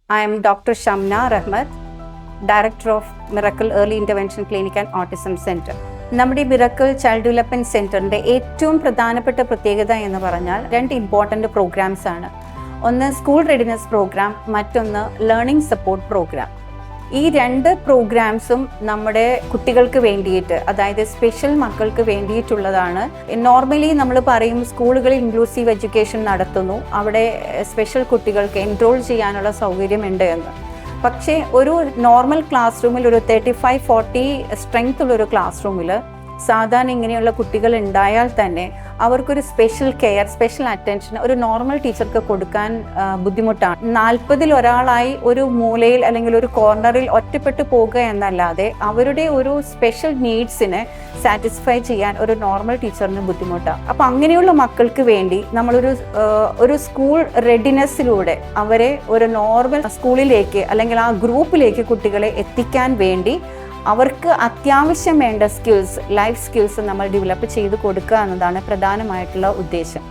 I am Dr. Shamna Rahmat, Director of Miracle Early Intervention Clinic and Autism Center. നമ്മുടെ miracle child development സെൻറ്ററിൻ്റെ ഏറ്റവും പ്രധാനപ്പെട്ട പ്രത്യേകത എന്ന് പറഞ്ഞാൽ 2 ഇമ്പോർട്ടൻ്റ് പ്രോഗ്രാംസ് ആണ്. ഒന്ന് സ്കൂൾ റെഡിനെസ് പ്രോഗ്രാം, മറ്റൊന്ന് ലേണിംഗ് സപ്പോർട്ട് പ്രോഗ്രാം. ഈ 2 പ്രോഗ്രാംസും നമ്മുടെ കുട്ടികൾക്ക് വേണ്ടിയിട്ട്, അതായത് സ്പെഷ്യൽ മക്കൾക്ക് വേണ്ടിയിട്ടുള്ളതാണ്. നോർമലി നമ്മൾ പറയും സ്കൂളുകളിൽ ഇൻക്ലൂസീവ് എഡ്യൂക്കേഷൻ നടത്തുന്നു, അവിടെ സ്പെഷ്യൽ കുട്ടികൾക്ക് എൻറോൾ ചെയ്യാനുള്ള സൗകര്യമുണ്ട് എന്ന്. പക്ഷേ ഒരു നോർമൽ ക്ലാസ് റൂമിൽ, ഒരു 35-40 സ്ട്രെങ്ത് ഉള്ളൊരു ക്ലാസ് റൂമിൽ സാധാരണ ഇങ്ങനെയുള്ള കുട്ടികൾ ഉണ്ടായാൽ തന്നെ അവർക്കൊരു സ്പെഷ്യൽ കെയർ, സ്പെഷ്യൽ അറ്റൻഷൻ ഒരു നോർമൽ ടീച്ചർക്ക് കൊടുക്കാൻ ബുദ്ധിമുട്ടാണ്. 40-ൽ ഒരാളായി ഒരു മൂലയിൽ അല്ലെങ്കിൽ ഒരു കോർണറിൽ ഒറ്റപ്പെട്ടു പോകുക എന്നല്ലാതെ അവരുടെ ഒരു സ്പെഷ്യൽ നീഡ്സിനെ സാറ്റിസ്ഫൈ ചെയ്യാൻ ഒരു നോർമൽ ടീച്ചറിന് ബുദ്ധിമുട്ടാണ്. അപ്പം അങ്ങനെയുള്ള മക്കൾക്ക് വേണ്ടി നമ്മളൊരു സ്കൂൾ റെഡിനെസ്സിലൂടെ അവരെ ഒരു നോർമൽ സ്കൂളിലേക്ക് അല്ലെങ്കിൽ ആ ഗ്രൂപ്പിലേക്ക് കുട്ടികളെ എത്തിക്കാൻ വേണ്ടി അവർക്ക് അത്യാവശ്യം വേണ്ട സ്കിൽസ്, ലൈഫ് സ്കിൽസ് നമ്മൾ ഡെവലപ്പ് ചെയ്ത് കൊടുക്കുക എന്നതാണ് പ്രധാനമായിട്ടുള്ള ഉദ്ദേശം.